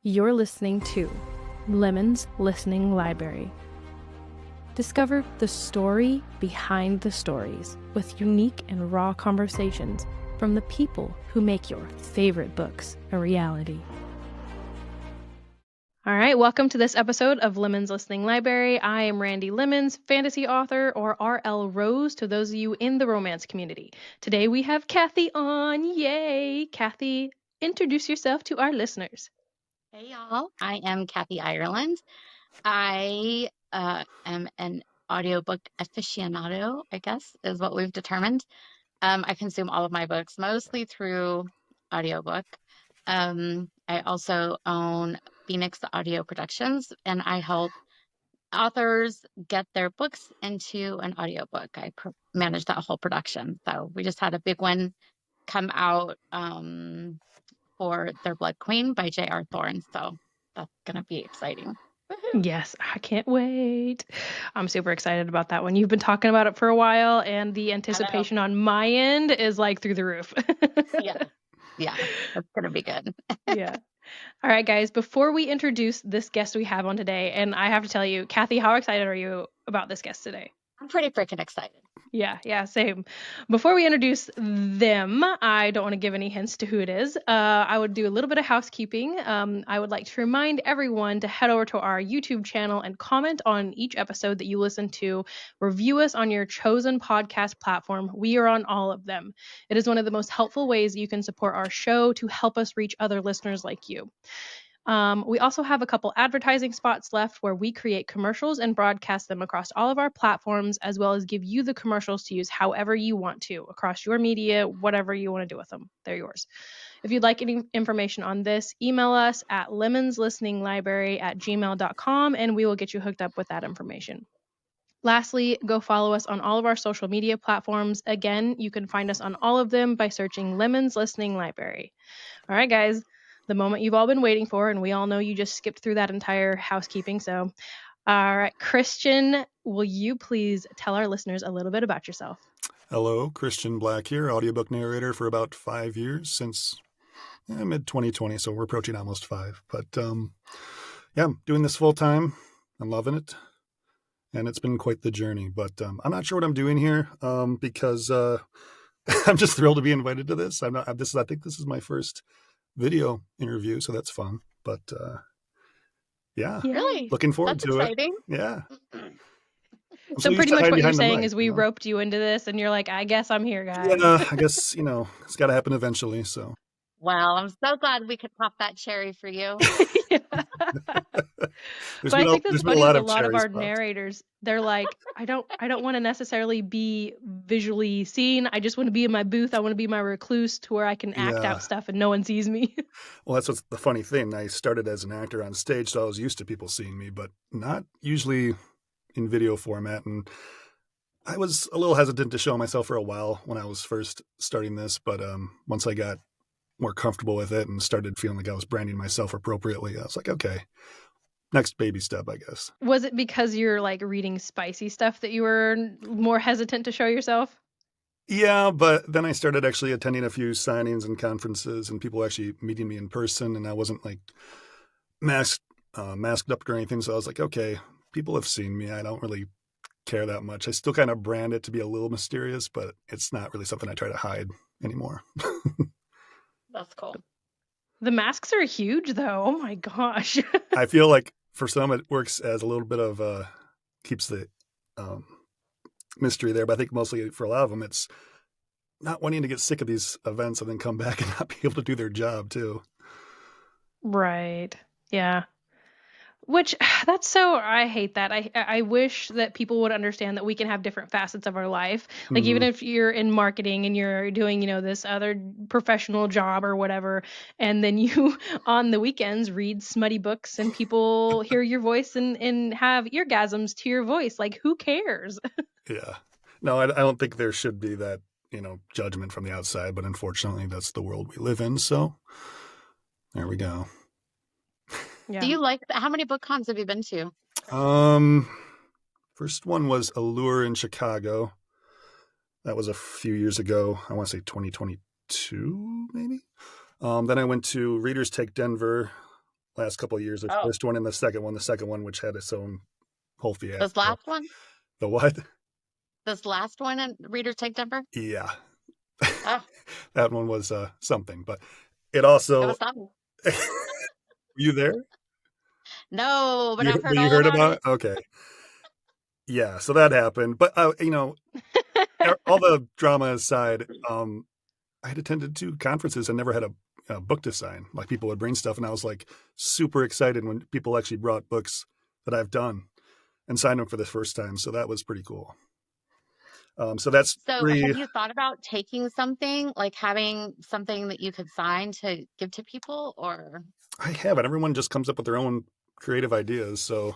You're listening to Lemons Listening Library. Discover the story behind the stories with unique and raw conversations from the people who make your favorite books a reality. All right, welcome to this episode of Lemons Listening Library. I am Randie Lemons, fantasy author, or R.L. Rose to those of you in the romance community. Today we have Kathy on. Yay! Kathy, introduce yourself to our listeners. Hey y'all, I am Kathy Ireland. I am an audiobook aficionado, I guess, is what we've determined. I consume all of my books mostly through audiobook. I also own Phoenix Audio Productions, and I help authors get their books into an audiobook. I manage that whole production. So we just had a big one come out for Their Blood Queen by J.R. Thorne. So that's going to be exciting. Woohoo. Yes, I can't wait. I'm super excited about that one. You've been talking about it for a while, and the anticipation on my end is like through the roof. Yeah, that's going to be good. Yeah. All right, guys, before we introduce this guest we have on today, and I have to tell you, Kathy, how excited are you about this guest today? I'm pretty freaking excited. Yeah, same. Before we introduce them, I don't want to give any hints to who it is. I would do a little bit of housekeeping. I would like to remind everyone to head over to our YouTube channel and comment on each episode that you listen to. Review us on your chosen podcast platform. We are on all of them. It is one of the most helpful ways you can support our show to help us reach other listeners like you. We also have a couple advertising spots left where we create commercials and broadcast them across all of our platforms, as well as give you the commercials to use however you want to across your media, whatever you want to do with them. They're yours. If you'd like any information on this, email us at lemonslisteninglibrary@gmail.com and we will get you hooked up with that information. Lastly, go follow us on all of our social media platforms. Again, you can find us on all of them by searching Lemons Listening Library. All right, guys, the moment you've all been waiting for, and we all know you just skipped through that entire housekeeping. So, all right, Christian, will you please tell our listeners a little bit about yourself? Hello, Christian Black here, audiobook narrator for about 5 years, since mid-2020, so we're approaching almost 5. But yeah, I'm doing this full time. I'm loving it, and it's been quite the journey. But I'm not sure what I'm doing here because I'm just thrilled to be invited to this. I think this is my first video interview, so that's fun. But yeah, Really? looking forward That's to exciting. it. Yeah. So pretty much what you're saying is we roped you into this, and you're like, I guess I'm here, guys. Yeah, I guess, it's got to happen eventually, so. Well, I'm so glad we could pop that cherry for you. But I think that's funny that a lot of our narrators, they're like, I don't want to necessarily be visually seen. I just want to be in my booth. I want to be my recluse to where I can act out stuff and no one sees me. Well, that's what's the funny thing. I started as an actor on stage, so I was used to people seeing me, but not usually in video format. And I was a little hesitant to show myself for a while when I was first starting this, but once I got more comfortable with it and started feeling like I was branding myself appropriately, I was like, okay, next baby step, I guess. Was it because you're like reading spicy stuff that you were more hesitant to show yourself? Yeah, but then I started actually attending a few signings and conferences and people actually meeting me in person, and I wasn't like masked up or anything. So I was like, okay, people have seen me. I don't really care that much. I still kind of brand it to be a little mysterious, but it's not really something I try to hide anymore. That's cool. The masks are huge, though. Oh my gosh. I feel like for some it works as a little bit of keeps the mystery there, but I think mostly for a lot of them it's not wanting to get sick of these events and then come back and not be able to do their job too. Right. Yeah. Which I hate that. I wish that people would understand that we can have different facets of our life. Like even if you're in marketing and you're doing, this other professional job or whatever, and then you on the weekends read smutty books and people hear your voice and have eargasms to your voice. Like who cares? Yeah. No, I don't think there should be that, judgment from the outside, but unfortunately that's the world we live in. So there we go. Yeah. Do you how many book cons have you been to? First one was Allure in Chicago. That was a few years ago. I want to say 2022, maybe. Then I went to Readers Take Denver last couple of years. The Oh, first one and the second one. The second one, which had its own whole this fiasco. last one? The what? This last one in Reader's Take Number? Yeah. Oh, That one was something, but it it also. was something. Were you there? No, but I've heard You all heard about about it. it? Okay. Yeah, so that happened. But, all the drama aside, I had attended 2 conferences and never had a book to sign. Like, people would bring stuff, and I was, like, super excited when people actually brought books that I've done and signed them for the first time, so that was pretty cool. So that's So 3. have you thought about taking something, like having something that you could sign to give to people, or? I haven't. Everyone just comes up with their own creative ideas, so,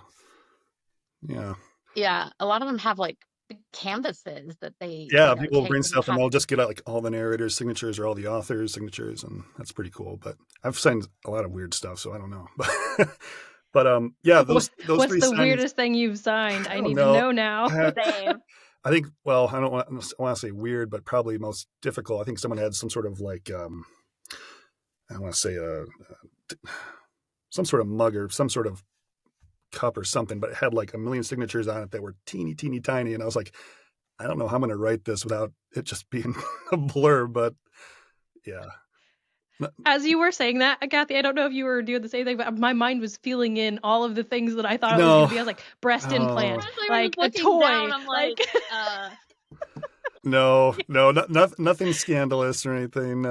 yeah. Yeah, a lot of them have like big canvases that they, Yeah, people will take bring and stuff, and have. they'll just get out, like, all the narrators' signatures or all the authors' signatures, and that's pretty cool, but I've signed a lot of weird stuff, so I don't know. But, yeah, those What's 3 the signings, weirdest thing you've signed? I I don't need to know. know now. Same. I think, well, I don't want to say weird, but probably most difficult. I think someone had some sort of, like, I want to say some sort of mug or some sort of cup or something, but it had like a million signatures on it that were teeny, teeny, tiny. And I was like, I don't know how I'm going to write this without it just being a blur, but yeah. As you were saying that, Kathy, I don't know if you were doing the same thing, but my mind was filling in all of the things that I thought it was going No. to be. I was like, breast implant, Honestly, we're like just a looking toy, down. I'm like No, nothing scandalous or anything.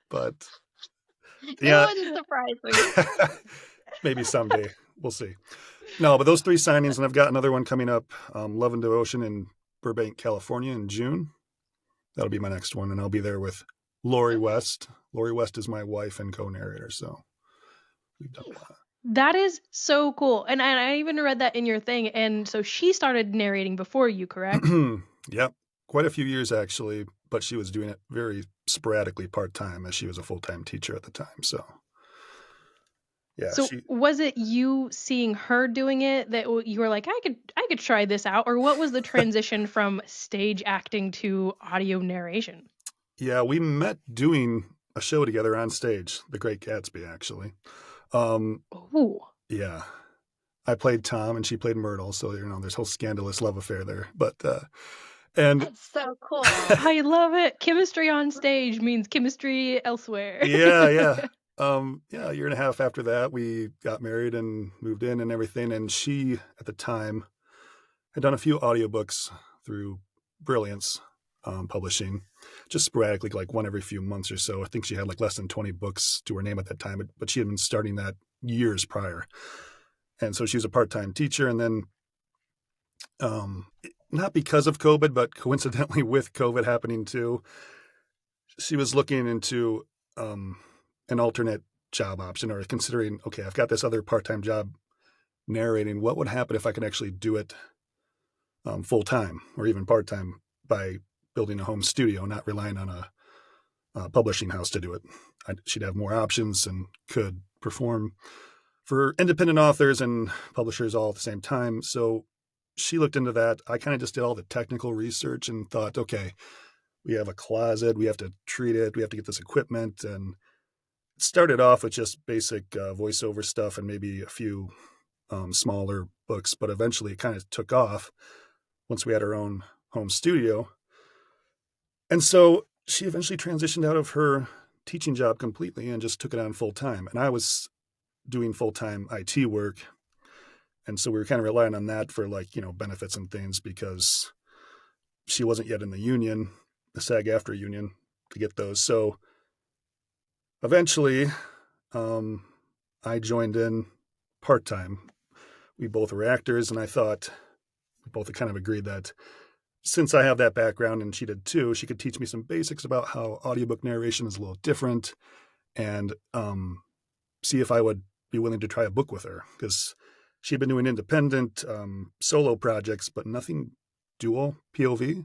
But It yeah, wouldn't surprise me. maybe someday we'll see. No, but those 3 signings, and I've got another one coming up, Love and Devotion in Burbank, California in June. That'll be my next one, and I'll be there with Lori West. Lori West is my wife and co-narrator, so we've done a lot. that is so cool. And I even read that in your thing. And so she started narrating before you, correct? Yep, quite a few years actually, but she was doing it very sporadically part-time as she was a full-time teacher at the time. So yeah, So was it you seeing her doing it that you were like, I could try this out, or what was the transition from stage acting to audio narration? yeah, we met doing a show together on stage, The Great Gatsby, actually. Oh, Yeah, I played Tom and she played Myrtle, so there's a whole scandalous love affair there. But and That's so cool. I love it. Chemistry on stage means chemistry elsewhere. yeah. Yeah, a year and a half after that, we got married and moved in and everything. And she, at the time, had done a few audiobooks through Brilliance Publishing, just sporadically, like one every few months or so. I think she had like less than 20 books to her name at that time, but she had been starting that years prior. And so she was a part-time teacher. And then, not because of COVID, but coincidentally with COVID happening too, she was looking into an alternate job option, or considering, okay, I've got this other part-time job narrating. What would happen if I could actually do it full-time or even part-time by building a home studio, not relying on a publishing house to do it? She'd have more options and could perform for independent authors and publishers all at the same time. So she looked into that. I kind of just did all the technical research and thought, okay, we have a closet, we have to treat it, we have to get this equipment. And it started off with just basic voiceover stuff and maybe a few smaller books, but eventually it kind of took off once we had our own home studio. And so she eventually transitioned out of her teaching job completely and just took it on full time. And I was doing full-time IT work. And so we were kind of relying on that for benefits and things, because she wasn't yet in the union, the SAG-AFTRA union, to get those. So eventually I joined in part-time. We both were actors, and I thought we both kind of agreed that since I have that background and she did too, she could teach me some basics about how audiobook narration is a little different, and see if I would be willing to try a book with her, because she'd been doing independent solo projects, but nothing dual POV.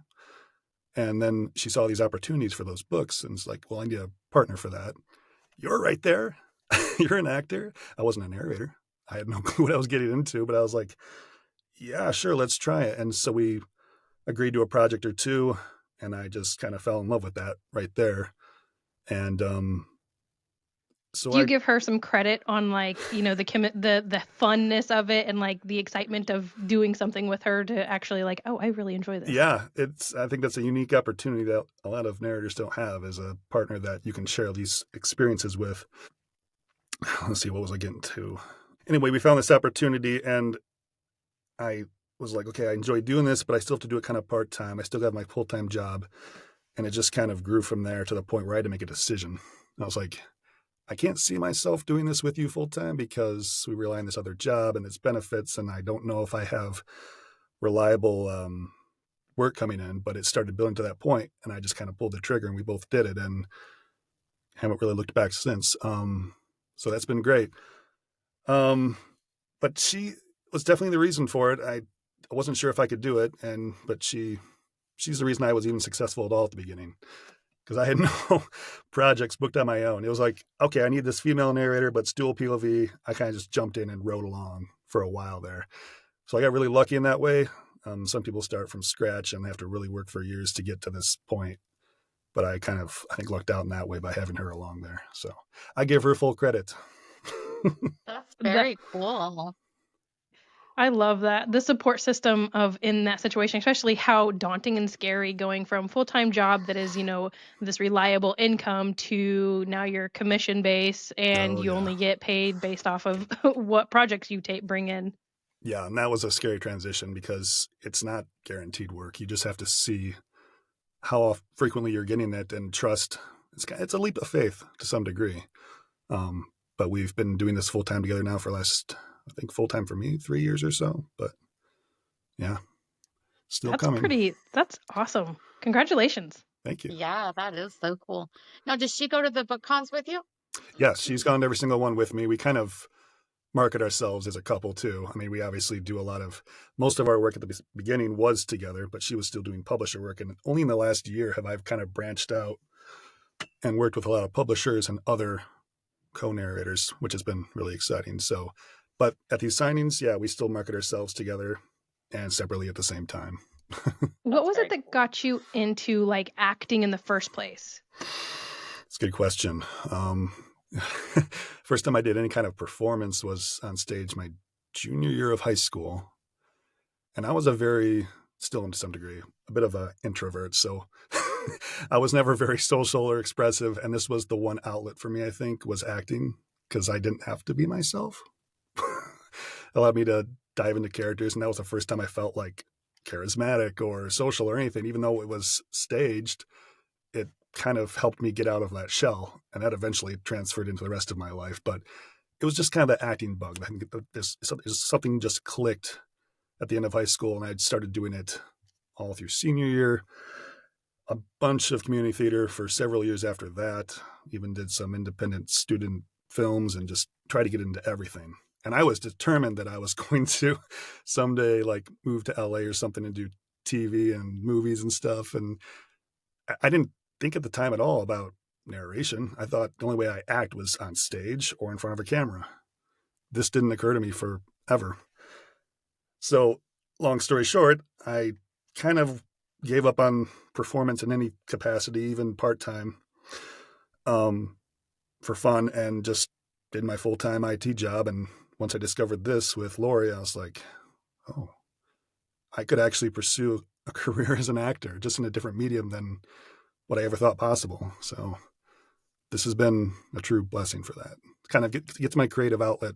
And then she saw these opportunities for those books and was like, well, I need a partner for that. You're right there. You're an actor. I wasn't a narrator. I had no clue what I was getting into, but I was like, yeah, sure, let's try it. And so we agreed to a project or two, and I just kind of fell in love with that right there. And So Do you give her some credit on like, the funness of it and like the excitement of doing something with her to actually like, oh, I really enjoy this? Yeah, I think that's a unique opportunity that a lot of narrators don't have, as a partner that you can share these experiences with. Let's see, what was I getting to? Anyway, we found this opportunity, and I was like, okay, I enjoy doing this, but I still have to do it kind of part-time. I still have my full-time job. And it just kind of grew from there to the point where I had to make a decision. I was like, I can't see myself doing this with you full-time because we rely on this other job and its benefits, and I don't know if I have reliable work coming in. But it started building to that point, and I just kind of pulled the trigger, and we both did it, and haven't really looked back since. So that's been great. But she was definitely the reason for it. I wasn't sure if I could do it, but she's the reason I was even successful at all at the beginning, because I had no projects booked on my own. It was like, okay, I need this female narrator, but it's dual POV. I kind of just jumped in and wrote along for a while there. So I got really lucky in that way. Some people start from scratch and they have to really work for years to get to this point. But I think, lucked out in that way by having her along there. So I give her full credit. That's very cool. I love that. The support system of in that situation, especially how daunting and scary going from full-time job that is, this reliable income to now you're commission based and you only get paid based off of what projects you bring in. Yeah, and that was a scary transition because it's not guaranteed work. You just have to see how frequently you're getting it and trust. It's a leap of faith to some degree. But we've been doing this full time together now for last, I think full time for me, 3 years or so. But yeah, still coming. That's awesome. Congratulations. Thank you. Yeah, that is so cool. Now, does she go to the book cons with you? Yes, she's gone to every single one with me. We kind of market ourselves as a couple too. I mean, we obviously do most of our work at the beginning was together, but she was still doing publisher work. And only in the last year have I kind of branched out and worked with a lot of publishers and other co-narrators, which has been really exciting. So, but at these signings, yeah, we still market ourselves together and separately at the same time. What was it that got you into like acting in the first place? It's a good question. First time I did any kind of performance was on stage my junior year of high school. And I was still to some degree, a bit of an introvert. So I was never very social or expressive. And this was the one outlet for me, I think, was acting, because I didn't have to be myself. Allowed me to dive into characters. And that was the first time I felt like charismatic or social or anything. Even though it was staged, it kind of helped me get out of that shell. And that eventually transferred into the rest of my life. But it was just kind of the acting bug. I think there's something just clicked at the end of high school, and I'd started doing it all through senior year, a bunch of community theater for several years after that, even did some independent student films and just try to get into everything. And I was determined that I was going to someday like move to LA or something and do TV and movies and stuff. And I didn't think at the time at all about narration. I thought the only way I act was on stage or in front of a camera. This didn't occur to me forever. So long story short, I kind of gave up on performance in any capacity, even part-time, for fun, and just did my full-time IT job. And once I discovered this with Lori, I was like, oh, I could actually pursue a career as an actor, just in a different medium than what I ever thought possible. So this has been a true blessing for that. Kind of gets my creative outlet,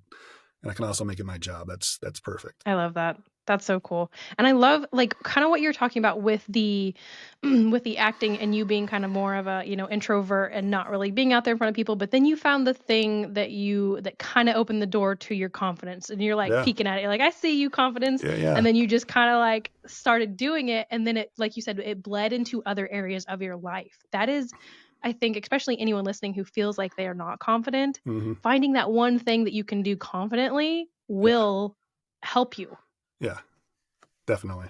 and I can also make it my job. That's perfect. I love that. That's so cool. And I love like kind of what you're talking about with the with the acting and you being kind of more of a, introvert and not really being out there in front of people, but then you found the thing that kind of opened the door to your confidence, and you're like peeking at it. You're like, I see you, confidence. Yeah. And then you just kind of like started doing it, and then it, like you said, it bled into other areas of your life. That is, I think, especially anyone listening who feels like they are not confident, finding that one thing that you can do confidently will help you. Yeah, definitely.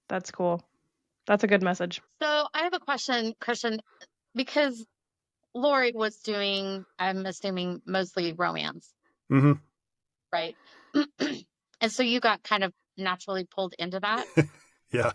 That's cool. That's a good message. So I have a question, Christian, because Lori was doing, I'm assuming, mostly romance. Right? And so you got kind of naturally pulled into that. Yeah.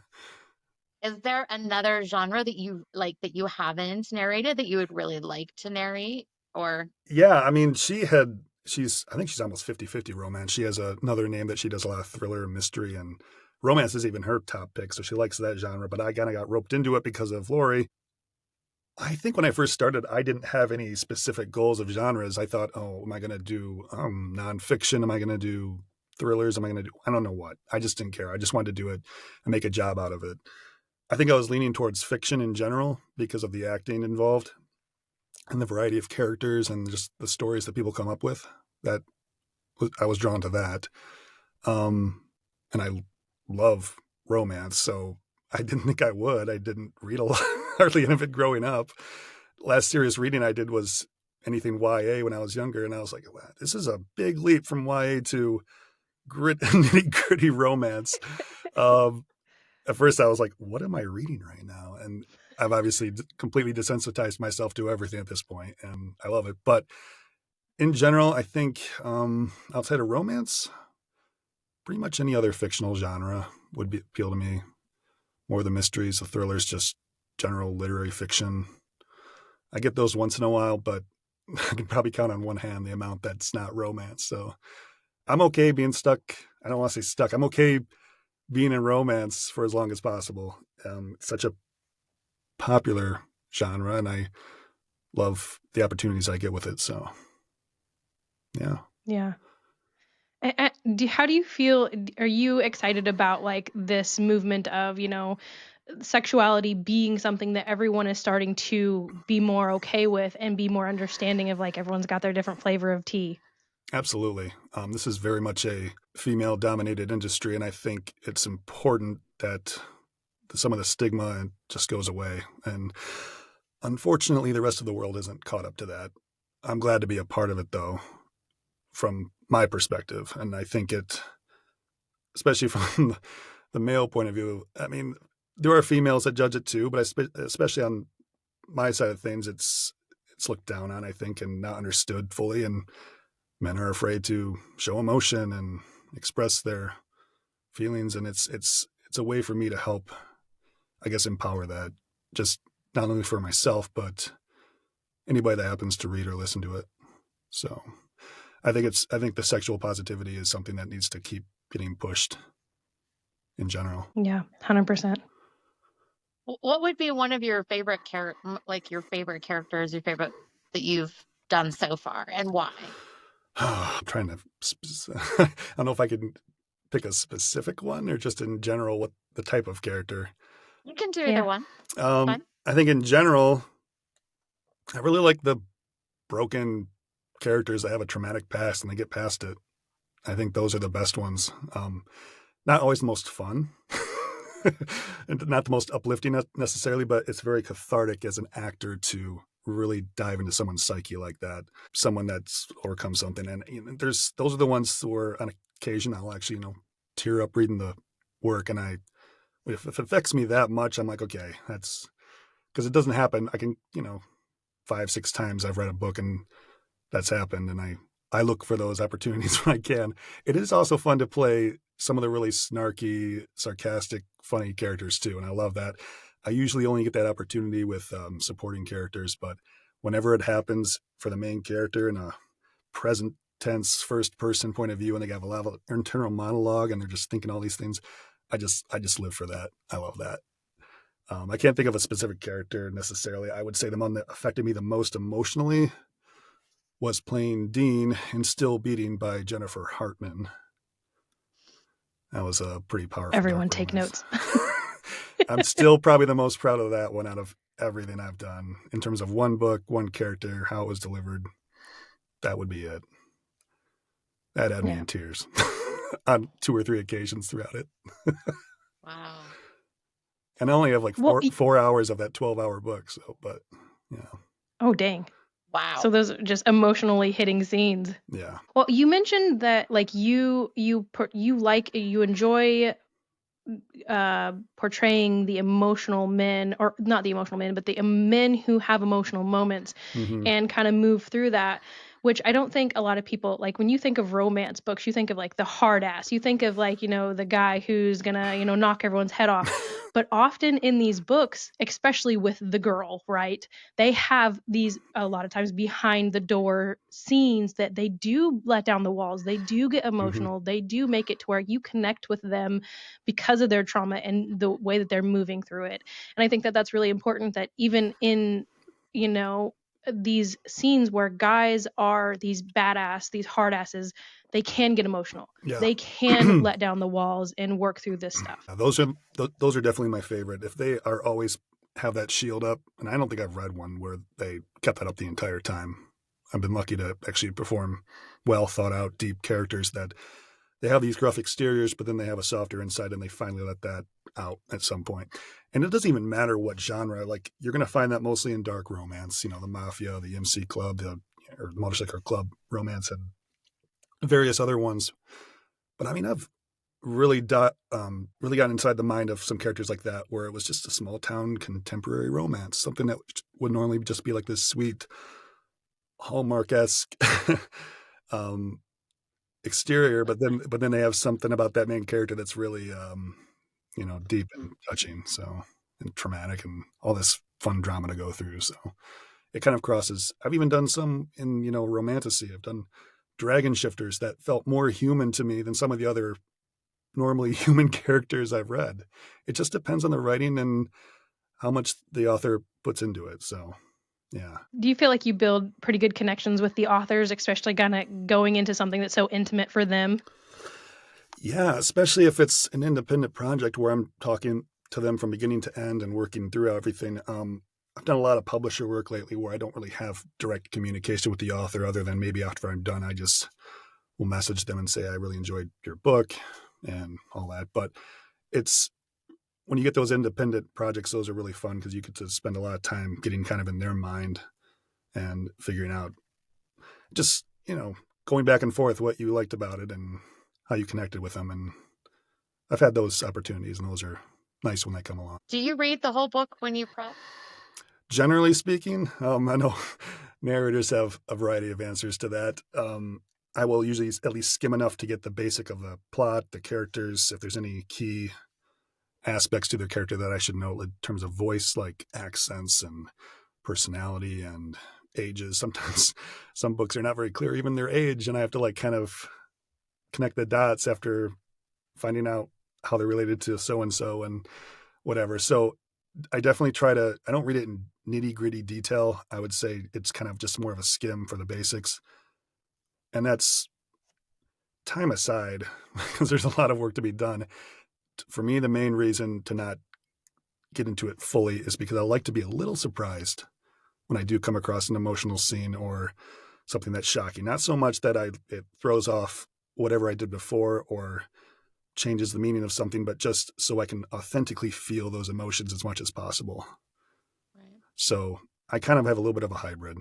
Is there another genre that you like, that you haven't narrated, that you would really like to narrate? or? Yeah, I mean, I think she's almost 50-50 romance. She has another name that she does a lot of thriller and mystery, and romance is even her top pick, so she likes that genre. But I kind of got roped into it because of Lori. I think when I first started, I didn't have any specific goals of genres. I thought, oh, am I going to do nonfiction? Am I going to do thrillers? Am I going to do, I don't know what. I just didn't care. I just wanted to do it and make a job out of it. I think I was leaning towards fiction in general because of the acting involved and the variety of characters and just the stories that people come up with. I was drawn to that. And I love romance, so I didn't think I would. I didn't read a lot, hardly any of it growing up. Last serious reading I did was anything YA when I was younger, and I was like, wow, this is a big leap from YA to nitty gritty romance. At first, I was like, what am I reading right now? And I've obviously completely desensitized myself to everything at this point, and I love it. But in general, I think outside of romance, pretty much any other fictional genre would appeal to me. More the mysteries, the thrillers, just general literary fiction. I get those once in a while, but I can probably count on one hand the amount that's not romance. So I'm okay being stuck. I don't want to say stuck. I'm okay being in romance for as long as possible. It's such a popular genre, and I love the opportunities I get with it. So, yeah. Yeah. How do you feel? Are you excited about like this movement of, sexuality being something that everyone is starting to be more okay with and be more understanding of, like everyone's got their different flavor of tea? Absolutely. This is very much a female-dominated industry, and I think it's important that some of the stigma just goes away. And unfortunately, the rest of the world isn't caught up to that. I'm glad to be a part of it, though, from my perspective. And I think it, especially from the male point of view, I mean, there are females that judge it too, but especially on my side of things, it's looked down on, I think, and not understood fully. And men are afraid to show emotion and express their feelings. And it's a way for me to help, I guess, empower that, just not only for myself, but anybody that happens to read or listen to it. So I think the sexual positivity is something that needs to keep getting pushed in general. Yeah, 100%. What would be one of your favorite your favorite characters, your favorite that you've done so far, and why? I'm trying to, I don't know if I can pick a specific one or just in general what the type of character. You can do either one. I think in general, I really like the broken characters that have a traumatic past and they get past it. I think those are the best ones. Not always the most fun, and not the most uplifting necessarily, but it's very cathartic as an actor to really dive into someone's psyche like that. Someone that's overcome something, and those are the ones where on occasion I'll actually tear up reading the work, and if it affects me that much, I'm like, okay, that's because it doesn't happen. I can 5-6 times I've read a book and that's happened, and I look for those opportunities when I can. It is also fun to play some of the really snarky, sarcastic, funny characters too, and I love that. I usually only get that opportunity with supporting characters, but whenever it happens for the main character in a present tense first person point of view and they have a lot of internal monologue and they're just thinking all these things, I just live for that. I love that. I can't think of a specific character necessarily. I would say the one that affected me the most emotionally was playing Dean in Still Beating by Jennifer Hartman. That was a pretty powerful. Everyone take notes. I'm still probably the most proud of that one out of everything I've done in terms of one book, one character, how it was delivered. That would be it. That had me in tears on 2 or 3 occasions throughout it. Wow. And I only have like 4 hours of that 12-hour book. So, but yeah. Oh, dang. Wow. So those are just emotionally hitting scenes. Yeah. Well, you mentioned that like you enjoy portraying the emotional men, or not the emotional men, but the men who have emotional moments and kind of move through that. which I don't think a lot of people, like when you think of romance books, you think of like the hard ass, you think of like, the guy who's gonna, knock everyone's head off. But often in these books, especially with the girl, right, they have these a lot of times behind the door scenes that they do let down the walls. They do get emotional. They do make it to where you connect with them because of their trauma and the way that they're moving through it. And I think that that's really important, that even in, these scenes where guys are these badass, these hard asses, they can get emotional. Yeah. They can let down the walls and work through this stuff. Those are definitely my favorite. If they are always have that shield up, and I don't think I've read one where they kept that up the entire time. I've been lucky to actually perform well thought out, deep characters that they have these gruff exteriors, but then they have a softer inside, and they finally let that out at some point. And it doesn't even matter what genre. Like, you're going to find that mostly in dark romance, the mafia, the MC club, or motorcycle club romance, and various other ones. But I mean, I've really gotten inside the mind of some characters like that, where it was just a small town contemporary romance, something that would normally just be like this sweet Hallmark-esque exterior, but then they have something about that main character that's really deep and touching, and traumatic, and all this fun drama to go through. So it kind of crosses. I've even done some in romantasy. I've done dragon shifters that felt more human to me than some of the other normally human characters I've read. It just depends on the writing and how much the author puts into it. So yeah. Do you feel like you build pretty good connections with the authors, especially kind of going into something that's so intimate for them? Yeah, especially if it's an independent project where I'm talking to them from beginning to end and working through everything. I've done a lot of publisher work lately where I don't really have direct communication with the author, other than maybe after I'm done, I just will message them and say, I really enjoyed your book and all that. But it's when you get those independent projects, those are really fun because you get to spend a lot of time getting kind of in their mind and figuring out just, going back and forth what you liked about it and how you connected with them. And I've had those opportunities, and those are nice when they come along. Do you read the whole book when you prep? Generally speaking, I know narrators have a variety of answers to that. I will usually at least skim enough to get the basic of the plot, the characters, if there's any key aspects to their character that I should know in terms of voice, like accents and personality and ages. Sometimes some books are not very clear, even their age, and I have to kind of connect the dots after finding out how they're related to so-and-so and whatever. So I definitely I don't read it in nitty gritty detail. I would say it's kind of just more of a skim for the basics. And that's time aside because there's a lot of work to be done. For me, the main reason to not get into it fully is because I like to be a little surprised when I do come across an emotional scene or something that's shocking. Not so much that it throws off whatever I did before or changes the meaning of something, but just so I can authentically feel those emotions as much as possible. Right. So I kind of have a little bit of a hybrid.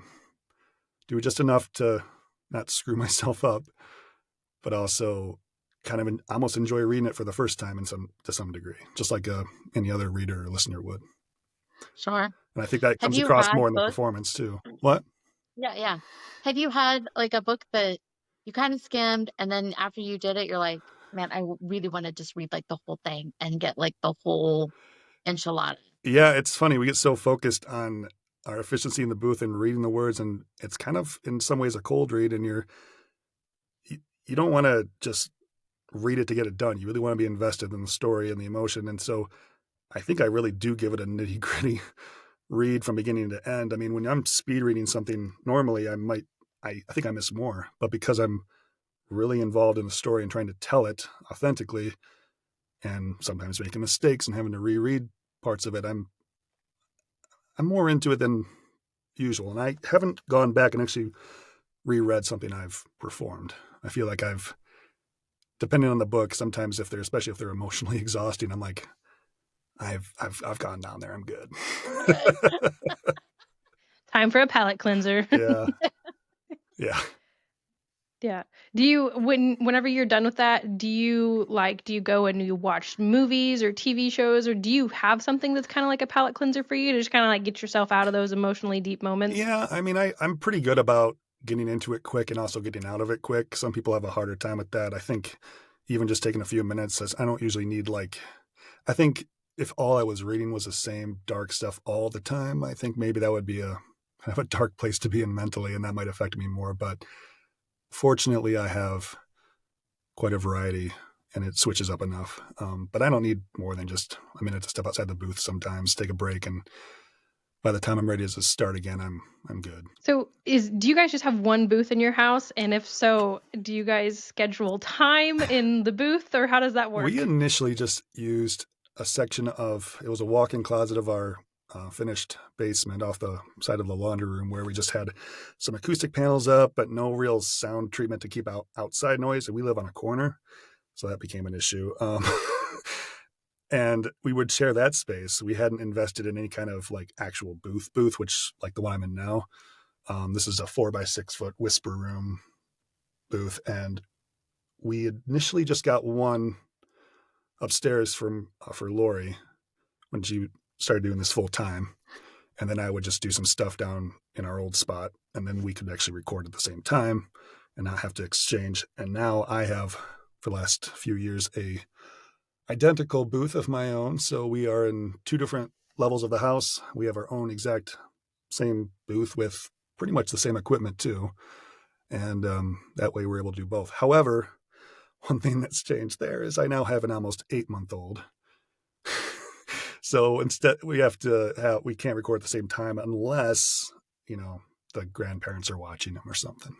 Do just enough to not screw myself up, but also kind of almost enjoy reading it for the first time to some degree, just like any other reader or listener would. Sure. And I think that comes across more in the performance too. What? Yeah. Have you had like a book that you kind of skimmed, and then after you did it, you're like, man, I really want to just read like the whole thing and get like the whole enchilada? Yeah, it's funny. We get so focused on our efficiency in the booth and reading the words, and it's kind of in some ways a cold read, and you don't want to just read it to get it done. You really want to be invested in the story and the emotion. And so I think I really do give it a nitty gritty read from beginning to end. I mean, when I'm speed reading something, normally I think I miss more, but because I'm really involved in the story and trying to tell it authentically and sometimes making mistakes and having to reread parts of it, I'm more into it than usual. And I haven't gone back and actually reread something I've performed. I feel like depending on the book, sometimes especially if they're emotionally exhausting, I'm like, I've gone down there. I'm good. Time for a palate cleanser. Yeah. Yeah. Yeah. Do you, whenever you're done with that, do you go and you watch movies or TV shows, or do you have something that's kind of like a palate cleanser for you to just kind of like get yourself out of those emotionally deep moments? Yeah. I mean, I'm pretty good about getting into it quick and also getting out of it quick. Some people have a harder time with that. I think even just taking a few minutes, I don't usually need I think if all I was reading was the same dark stuff all the time, I think maybe that would be kind of a dark place to be in mentally, and that might affect me more. But fortunately, I have quite a variety, and it switches up enough. But I don't need more than just a minute to step outside the booth sometimes, take a break, and by the time I'm ready to start again, I'm good. So do you guys just have one booth in your house? And if so, do you guys schedule time in the booth, or how does that work? We initially just used a section it was a walk-in closet of our finished basement off the side of the laundry room, where we just had some acoustic panels up, but no real sound treatment to keep out outside noise. And we live on a corner, so that became an issue. And we would share that space. We hadn't invested in any kind of actual booth, which like the one I'm in now. This is a 4x6 foot whisper room booth. And we initially just got one upstairs for Lori when she started doing this full time. And then I would just do some stuff down in our old spot. And then we could actually record at the same time and not have to exchange. And now I have, for the last few years, a identical booth of my own. So we are in two different levels of the house. We have our own exact same booth with pretty much the same equipment too. And that way we're able to do both. However, one thing that's changed there is I now have an almost 8-month-old. So instead we can't record at the same time unless, the grandparents are watching them or something.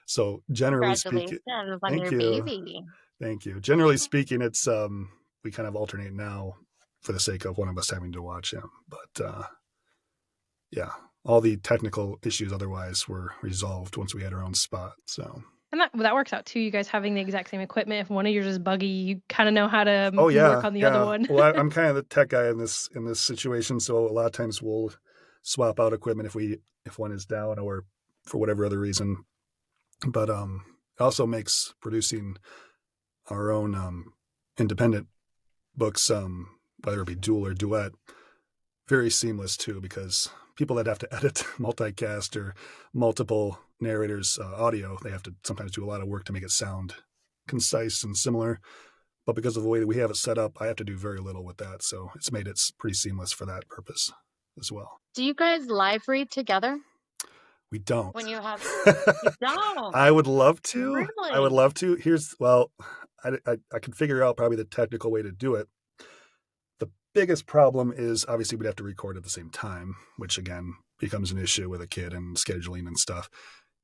So generally speaking, thank you. Baby. Thank you. Generally speaking, it's we kind of alternate now for the sake of one of us having to watch him. But yeah, all the technical issues otherwise were resolved once we had our own spot. So. And that works out too. You guys having the exact same equipment. If one of yours is buggy, you kind of know how to work on the other one. Well, I'm kind of the tech guy in this situation, so a lot of times we'll swap out equipment if one is down or for whatever other reason. But it also makes producing our own independent books, whether it be dual or duet, very seamless too, because people that have to edit multicast or multiple narrators audio, they have to sometimes do a lot of work to make it sound concise and similar. But because of the way that we have it set up, I have to do very little with that. So it's made it pretty seamless for that purpose as well. Do you guys live read together? We don't. When you have, you don't. I would love to. Really? I would love to. I could figure out probably the technical way to do it. The biggest problem is obviously we'd have to record at the same time, which again becomes an issue with a kid and scheduling and stuff.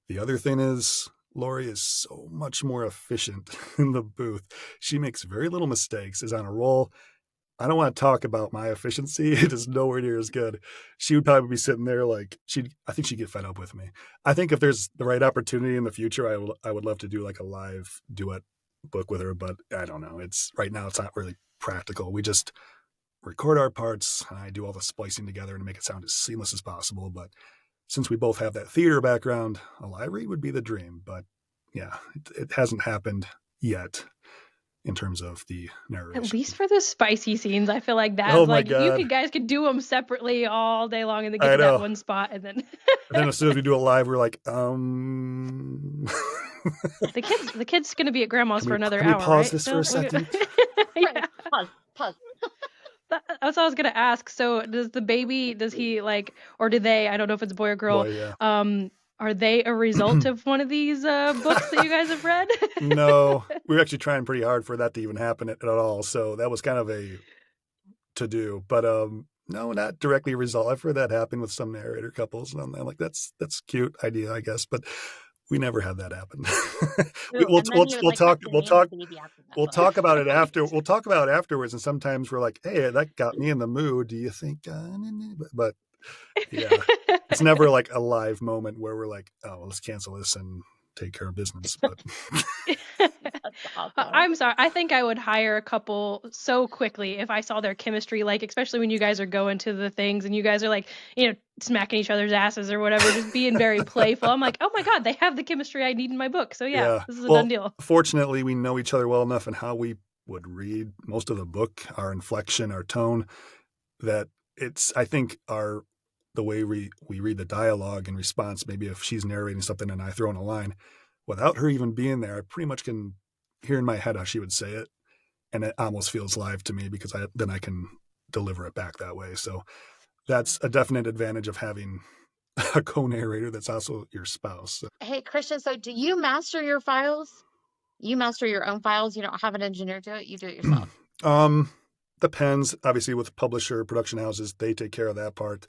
The other thing is Lori is so much more efficient in the booth. She makes very little mistakes, is on a roll. I don't want to talk about my efficiency. It is nowhere near as good. She would probably be sitting there I think she'd get fed up with me. I think if there's the right opportunity in the future, I would love to do a live duet book with her, but I don't know. Right now it's not really practical. We just record our parts and I do all the splicing together to make it sound as seamless as possible. But since we both have that theater background, a live read would be the dream. But yeah, it hasn't happened yet. In terms of the narration. At least for the spicy scenes, I feel like that's you guys could do them separately all day long and then get to that one spot and then. And then as soon as we do it live, we're like, The kid's gonna be at grandma's for another hour. Can we pause this for a second? Yeah. Pause. That's what I was gonna ask. So does he or do they? I don't know if it's a boy or girl. Boy, yeah. Are they a result of one of these books that you guys have read? No, we were actually trying pretty hard for that to even happen at all. So that was kind of a to-do. But no, not directly a result. I've heard that happen with some narrator couples. And I'm like, that's a cute idea, I guess. But we never had that happen. We'll talk about it after. We'll talk about it afterwards. And sometimes we're like, hey, that got me in the mood. Do you think? But yeah, it's never like a live moment where we're like, oh, let's cancel this and take care of business. But awesome. I'm sorry. I think I would hire a couple so quickly if I saw their chemistry, especially when you guys are going to the things and you guys are smacking each other's asses or whatever, just being very playful. I'm like, oh my God, they have the chemistry I need in my book. So yeah. This is a done deal. Fortunately, we know each other well enough and how we would read most of the book, our inflection, our tone, that I think the the way we read the dialogue in response, maybe if she's narrating something and I throw in a line, without her even being there, I pretty much can hear in my head how she would say it. And it almost feels live to me because then I can deliver it back that way. So that's a definite advantage of having a co-narrator that's also your spouse. Hey, Christian, so do you master your files? You master your own files? You don't have an engineer do it? You do it yourself? Depends. Obviously, with publisher, production houses, they take care of that part.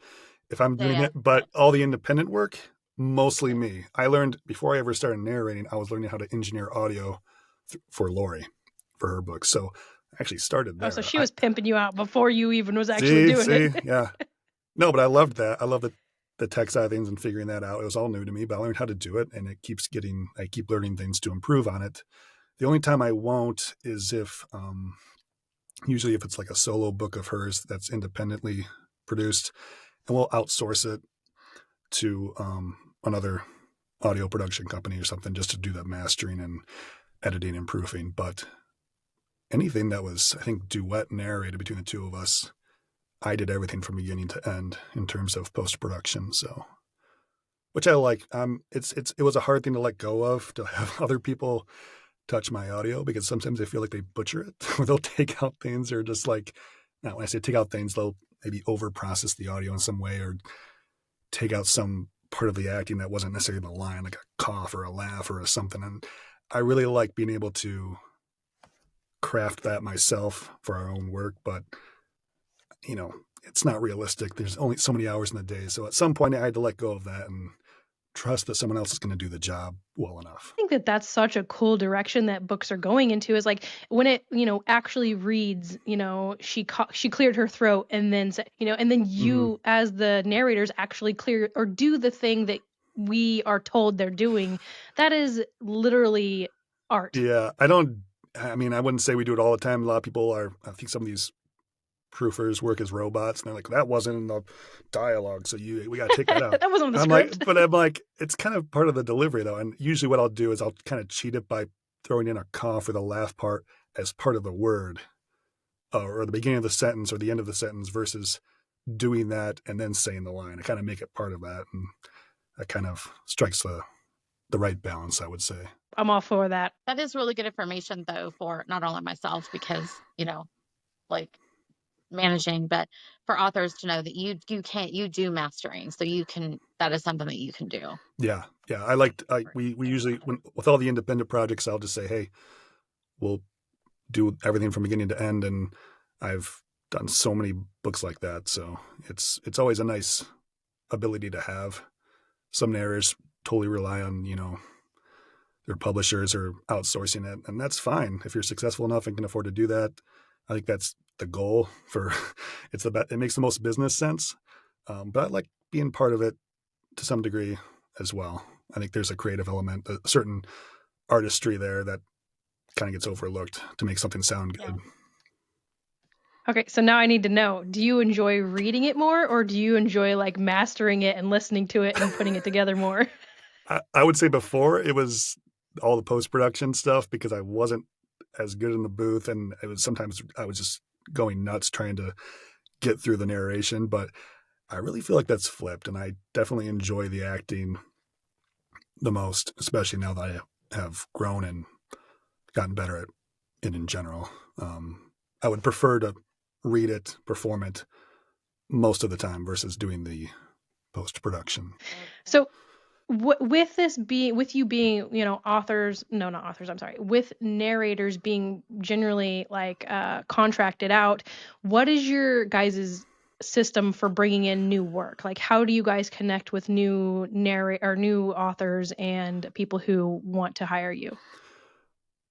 If I'm doing Yeah. it, but all the independent work, mostly me. I learned before I ever started narrating, I was learning how to engineer audio for Lori for her books. So I actually started there. Oh, so she was pimping you out before you even was actually doing it. Yeah. No, but I loved that. I love the tech side of things and figuring that out. It was all new to me, but I learned how to do it, and I keep learning things to improve on it. The only time I won't is if usually if it's like a solo book of hers that's independently produced, and we'll outsource it to another audio production company or something just to do the mastering and editing and proofing. But anything that was, I think, duet narrated between the two of us, I did everything from beginning to end in terms of post-production. So, which I like. It was a hard thing to let go of, to have other people touch my audio, because sometimes I feel like they butcher it or they'll take out things, or just like, now when I say take out things, they'll maybe over process the audio in some way or take out some part of the acting that wasn't necessarily the line, like a cough or a laugh or something. And I really like being able to craft that myself for our own work, but it's not realistic. There's only so many hours in the day. So at some point I had to let go of that and trust that someone else is going to do the job well enough. I think that that's such a cool direction that books are going into, is like when it, actually reads, she cleared her throat, and then, and then you as the narrators actually clear or do the thing that we are told they're doing. That is literally art. Yeah. I wouldn't say we do it all the time. A lot of people I think some of these proofers work as robots, and they're like, that wasn't in the dialogue, so we got to take that out. That wasn't on the script. I'm like, it's kind of part of the delivery though. And usually what I'll do is I'll kind of cheat it by throwing in a cough or the laugh part as part of the word, or the beginning of the sentence or the end of the sentence, versus doing that and then saying the line. I kind of make it part of that, and that kind of strikes the right balance, I would say. I'm all for that. That is really good information, though, for not only myself, because, like managing, but for authors to know that you do mastering. So that is something that you can do. Yeah. Yeah. We usually, with all the independent projects, I'll just say, hey, we'll do everything from beginning to end. And I've done so many books like that. So it's always a nice ability to have. Some narrators totally rely on, their publishers or outsourcing it. And that's fine. If you're successful enough and can afford to do that, I think that's the goal for it makes the most business sense. But I like being part of it to some degree as well. I think there's a creative element, a certain artistry there that kind of gets overlooked to make something sound good. Yeah. Okay, so now I need to know, do you enjoy reading it more, or do you enjoy like mastering it and listening to it and putting it together more? I would say before it was all the post-production stuff, because I wasn't as good in the booth, and sometimes I was just going nuts trying to get through the narration. But I really feel like that's flipped, and I definitely enjoy the acting the most, especially now that I have grown and gotten better at it in general. I would prefer to read it, perform it most of the time versus doing the post-production. So with you being, with narrators being generally like contracted out, what is your guys' system for bringing in new work? Like, how do you guys connect with new new authors and people who want to hire you?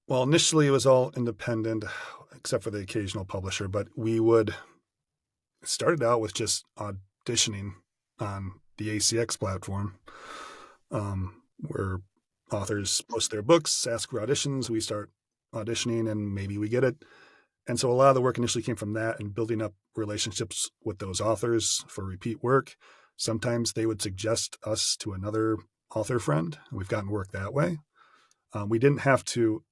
Well, initially it was all independent, except for the occasional publisher, but started out with just auditioning on the ACX platform, where authors post their books, ask for auditions, we start auditioning, and maybe we get it. And so a lot of the work initially came from that and building up relationships with those authors for repeat work. Sometimes they would suggest us to another author friend, and we've gotten work that way. We didn't have to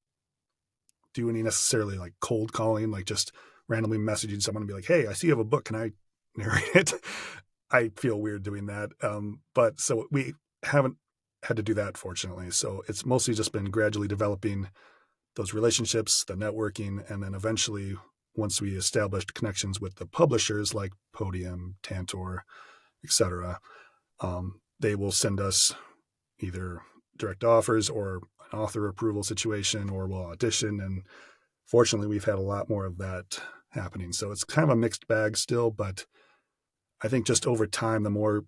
do any necessarily like cold calling, like just randomly messaging someone and be like, hey, I see you have a book. Can I narrate it? I feel weird doing that. But so we haven't had to do that, fortunately. So it's mostly just been gradually developing those relationships, the networking, and then eventually, once we established connections with the publishers like Podium, Tantor, etc., they will send us either direct offers or an author approval situation, or we'll audition. And fortunately, we've had a lot more of that happening. So it's kind of a mixed bag still, but I think just over time, the more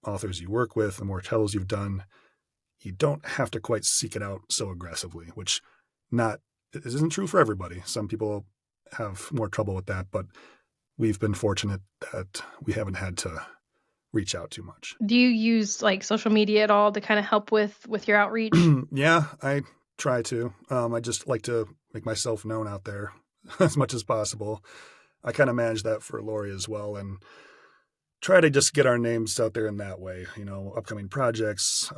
authors you work with, the more titles you've done, you don't have to quite seek it out so aggressively, which not it isn't true for everybody. Some people have more trouble with that, but we've been fortunate that we haven't had to reach out too much. Do you use like social media at all to kind of help with your outreach? Yeah, I try to. I just like to make myself known out there as much as possible. I kind of manage that for Lori as well, and try to just get our names out there in that way. Upcoming projects,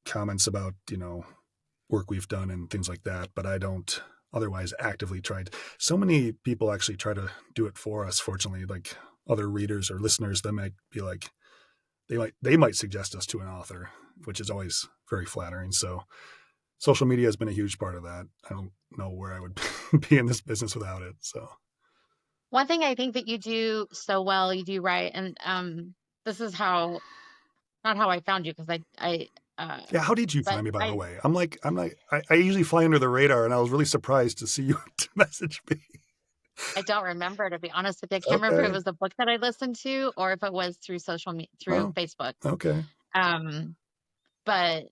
comments about work we've done and things like that. But I don't otherwise actively try. So many people actually try to do it for us. Fortunately, like other readers or listeners, that might be like they might suggest us to an author, which is always very flattering. So social media has been a huge part of that. I don't know where I would be in this business without it. So One thing I think that you do so well, you do right, and this is how not how I found you because yeah, how did you but find me, by the I way? I'm not, I usually fly under the radar, and I was really surprised to see you to message me. I don't remember, to be honest with you. I can't remember if it Okay. was the book that I listened to or if it was through through Oh, Facebook. okay. Um, but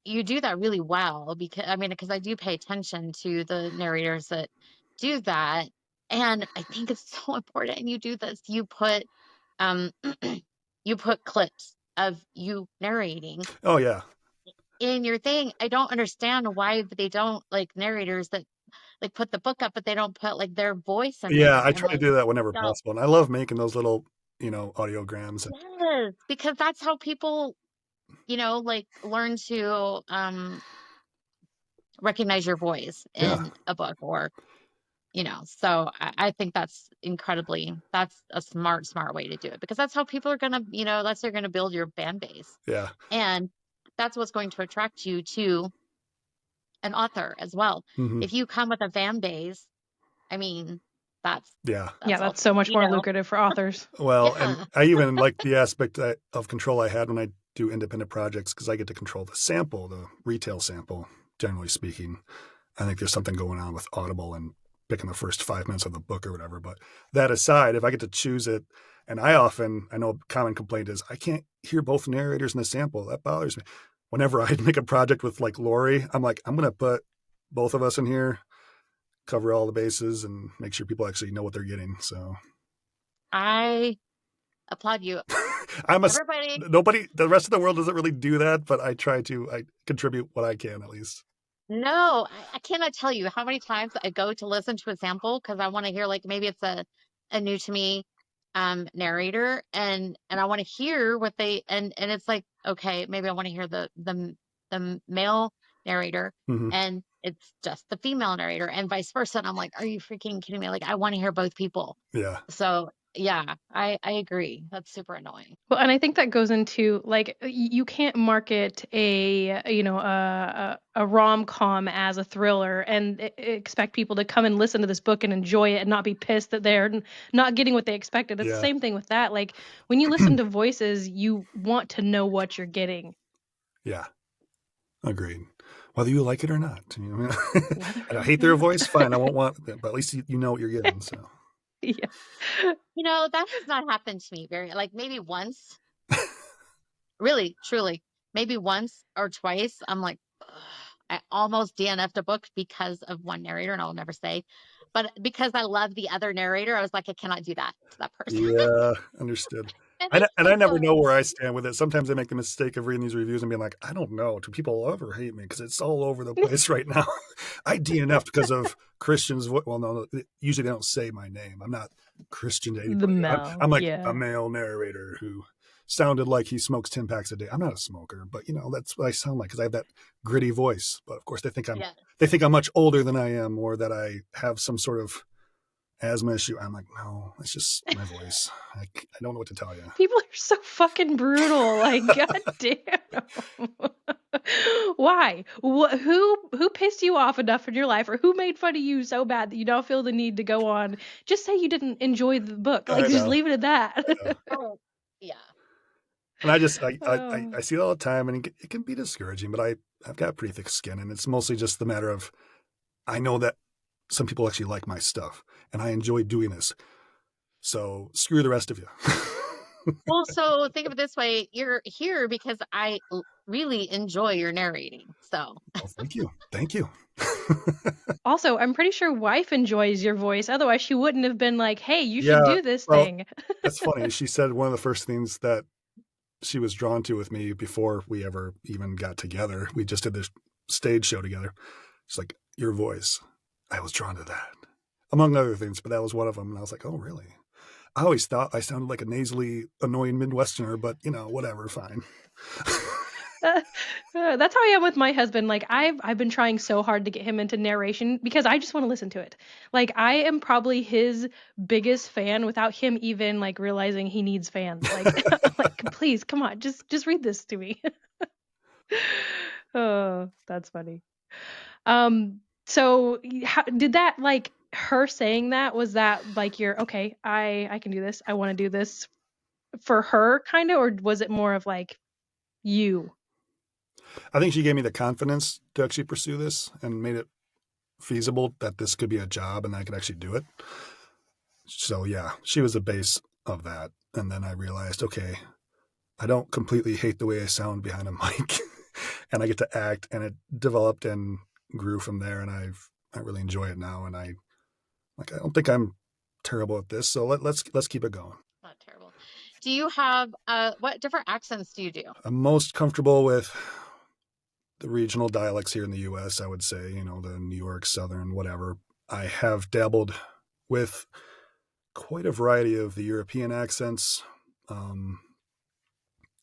you do that really well because I do pay attention to the narrators that do that. And I think it's so important. And you do this, um, you put clips of you narrating Oh, yeah. in your thing. I don't understand why they don't like narrators that like put the book up, but they don't put like their voice in Yeah, there I and try to like, do that whenever no, possible. And I love making those little, audiograms. And yes, because that's how people, like learn to recognize your voice yeah, in a book or, so I think that's a smart way to do it because that's how people are going to, that's how you're going to build your fan base. yeah. And that's what's going to attract you to an author as well. Hmm. If you come with a fan base, I mean, that's, Yeah. Yeah, that's all, that's so much more lucrative for authors. Well, and yeah. I even like the aspect of control I had when I do independent projects because I get to control the sample, the retail sample, generally speaking. I think there's something going on with Audible and picking the first 5 minutes of the book or whatever. But that aside, if I get to choose it, and I know a common complaint is I can't hear both narrators in the sample. That bothers me. Whenever I make a project with like Lori, I'm like, I'm going to put both of us in here, cover all the bases, and make sure people actually know what they're getting. So I applaud you. I'm Everybody, nobody, the rest of the world doesn't really do that, but I contribute what I can at least. no, I cannot tell you how many times I go to listen to a sample because I want to hear like maybe it's a new to me narrator and I want to hear what they and it's like okay maybe I want to hear the male narrator Hmm. and it's just the female narrator and vice versa and I'm like are you freaking kidding me, like I want to hear both people. Yeah. So yeah, I agree, that's super annoying. Well, and I think that goes into like you can't market a rom-com as a thriller and expect people to come and listen to this book and enjoy it and not be pissed that they're not getting what they expected. It's the Yeah. same thing with that. Like when you listen to voices, you want to know what you're getting. Yeah. Agreed. Whether you like it or not. Whether And I or hate their not. voice, fine. I won't want it, but at least you know what you're getting. So Yeah. That has not happened to me very like maybe once. Really, truly, maybe once or twice. I'm like, ugh, I almost DNF'd a book because of one narrator, and I'll never say. But because I love the other narrator, I was like, I cannot do that to that person. yeah, understood. And And I it's never so know where I stand with it. Sometimes I make the mistake of reading these reviews and being like, I don't know. Do people love or hate me? Because it's all over the place right now. I DNF because of Christians. Well, no, usually they don't say my name. I'm not Christian to The anybody. Mel. I'm like a Yeah. male narrator who sounded like he smokes 10 packs a day. I'm not a smoker, but that's what I sound like because I have that gritty voice. But of course, they think yeah. I'm much older than I am, or that I have some sort of asthma issue. I'm like, no, it's just my voice. I don't know what to tell you. People are so fucking brutal. Like, goddamn. Why? Who pissed you off enough in your life, or who made fun of you so bad that you now feel the need to go on? Just say you didn't enjoy the book. Like, just leave it at that. Oh, yeah. And I just I Oh. see it all the time, and it can be discouraging. But I've got pretty thick skin, and it's mostly just the matter of I know that some people actually like my stuff, and I enjoy doing this. So screw the rest of you. Well, so think of it this way. You're here because I really enjoy your narrating. So Well, thank you. Thank you. Also, I'm pretty sure wife enjoys your voice. Otherwise, she wouldn't have been like, "Hey, you should Yeah, do this well, thing." that's funny. She said one of the first things that she was drawn to with me before we ever even got together. We just did this stage show together. She's like, your voice. I was drawn to that, among other things, but that was one of them. And I was like, oh, really? I always thought I sounded like a nasally, annoying Midwesterner, but whatever, fine. That's how I am with my husband. Like, I've been trying so hard to get him into narration because I just want to listen to it. Like, I am probably his biggest fan without him even like realizing he needs fans. Like, like, please, come on, just read this to me. Oh, that's funny. So how did that, like, her saying that, was that like your okay, I can do this, I want to do this for her kind of, or was it more of like you? I think she gave me the confidence to actually pursue this and made it feasible that this could be a job and I could actually do it. So yeah, she was the base of that. And then I realized, okay, I don't completely hate the way I sound behind a mic and I get to act, and it developed and grew from there. And I really enjoy it now. And I don't think I'm terrible at this. So let's keep it going. not terrible. Do you have what different accents do you do? I'm most comfortable with the regional dialects here in the US, I would say, the New York, Southern, whatever. I have dabbled with quite a variety of the European accents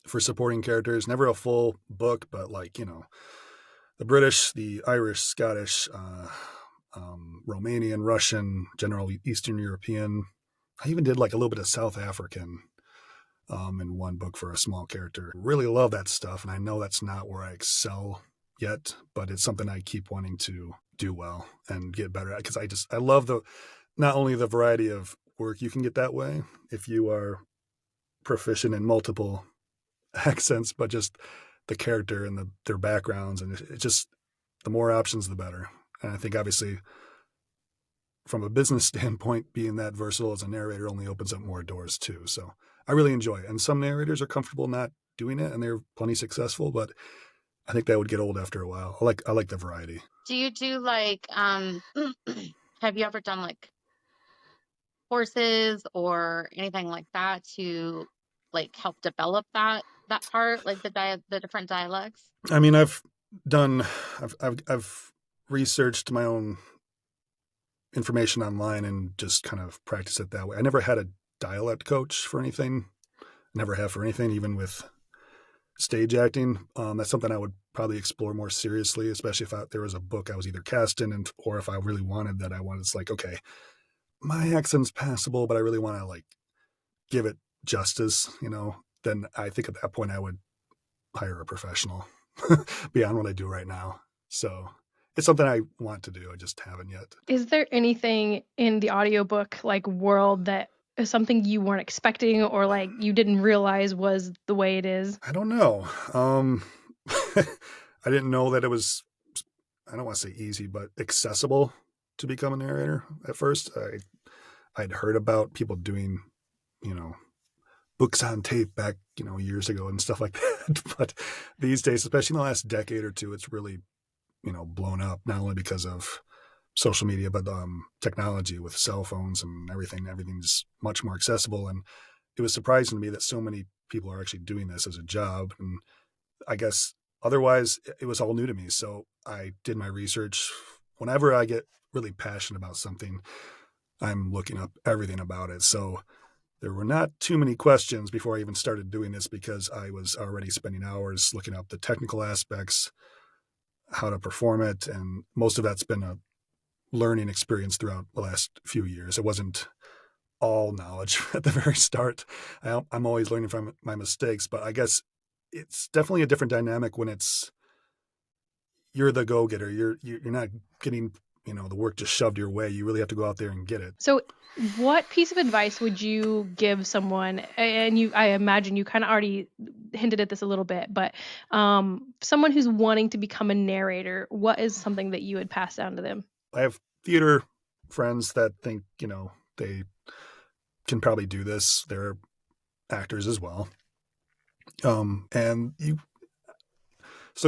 for supporting characters. Never a full book, but the British, the Irish, Scottish, Romanian, Russian, general Eastern European. I even did like a little bit of South African in one book for a small character. Really love that stuff, and I know that's not where I excel yet, but it's something I keep wanting to do well and get better at, because I love not only the variety of work you can get that way if you are proficient in multiple accents, but just the character and their backgrounds, and it just, the more options the better. And I think obviously from a business standpoint, being that versatile as a narrator only opens up more doors too. So I really enjoy it. And some narrators are comfortable not doing it and they're plenty successful, but I think that would get old after a while. I like the variety. Do you do like have you ever done like courses or anything like that to like help develop that part, like the different dialects? I mean, I've researched my own information online and just kind of practice it that way. I never had a dialect coach for anything. Never have for anything, even with stage acting. That's something I would probably explore more seriously, especially if there was a book I was either cast in, or if I really wanted that. It's like, okay, my accent's passable, but I really want to like give it justice, then I think at that point I would hire a professional beyond what I do right now. So it's something I want to do. I just haven't yet. Is there anything in the audiobook like world that is something you weren't expecting, or like you didn't realize was the way it is? I don't know. I didn't know that it was, I don't want to say easy, but accessible to become a narrator at first. I'd heard about people doing, books on tape back, years ago and stuff like that. But these days, especially in the last decade or two, it's really, blown up, not only because of social media, but technology with cell phones and everything. Everything's much more accessible. And it was surprising to me that so many people are actually doing this as a job. And I guess otherwise it was all new to me. So I did my research. Whenever I get really passionate about something, I'm looking up everything about it. So there were not too many questions before I even started doing this, because I was already spending hours looking up the technical aspects, how to perform it. And most of that's been a learning experience throughout the last few years. It wasn't all knowledge at the very start. I'm always learning from my mistakes, but I guess it's definitely a different dynamic when you're the go-getter. You're not getting, the work just shoved your way. You really have to go out there and get it. So what piece of advice would you give someone, and I imagine you kind of already hinted at this a little bit, but someone who's wanting to become a narrator, what is something that you would pass down to them? I have theater friends that think, they can probably do this. They're actors as well. So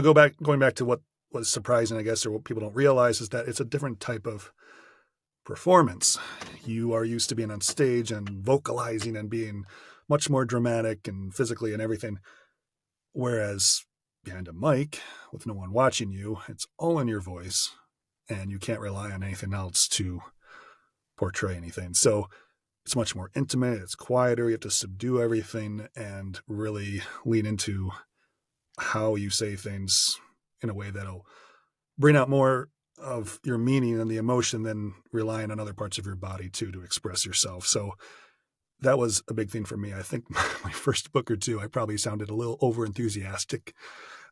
going back to what was surprising, I guess, or what people don't realize is that it's a different type of performance. You are used to being on stage and vocalizing and being much more dramatic and physically and everything. Whereas behind a mic with no one watching you, it's all in your voice and you can't rely on anything else to portray anything. So it's much more intimate. It's quieter. You have to subdue everything and really lean into how you say things in a way that'll bring out more of your meaning and the emotion than relying on other parts of your body too to express yourself. So that was a big thing for me. I think my first book or two, I probably sounded a little over enthusiastic,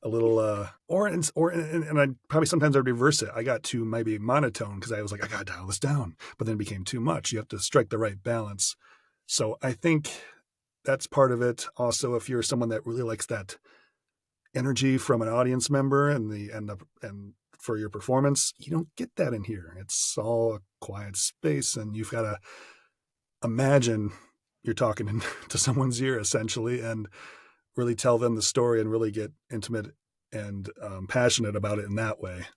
a little, and I probably sometimes I'd reverse it. I got too maybe monotone because I was like, I got to dial this down, but then it became too much. You have to strike the right balance. So I think that's part of it. Also, if you're someone that really likes that energy from an audience member and for your performance, you don't get that in here. It's all a quiet space, and you've got to imagine you're talking into someone's ear essentially, and really tell them the story and really get intimate and passionate about it in that way.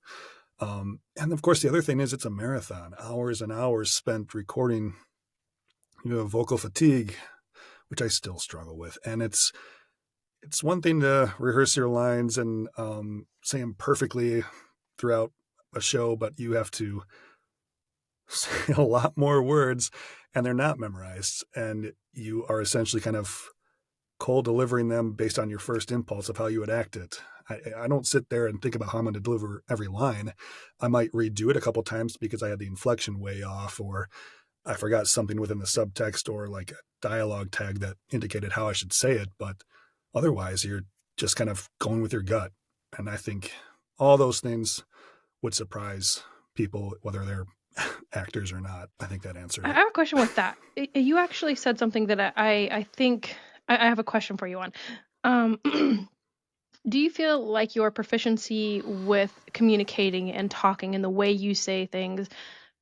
And of course, the other thing is it's a marathon, hours and hours spent recording. You have vocal fatigue, which I still struggle with, and it's one thing to rehearse your lines and say them perfectly throughout a show, but you have to say a lot more words and they're not memorized. And you are essentially kind of cold delivering them based on your first impulse of how you would act it. I don't sit there and think about how I'm going to deliver every line. I might redo it a couple times because I had the inflection way off, or I forgot something within the subtext, or like a dialogue tag that indicated how I should say it. But otherwise, you're just kind of going with your gut. And I think all those things would surprise people, whether they're actors or not. I think that answered it. I have a question with that. You actually said something that I think I have a question for you on. Do you feel like your proficiency with communicating and talking and the way you say things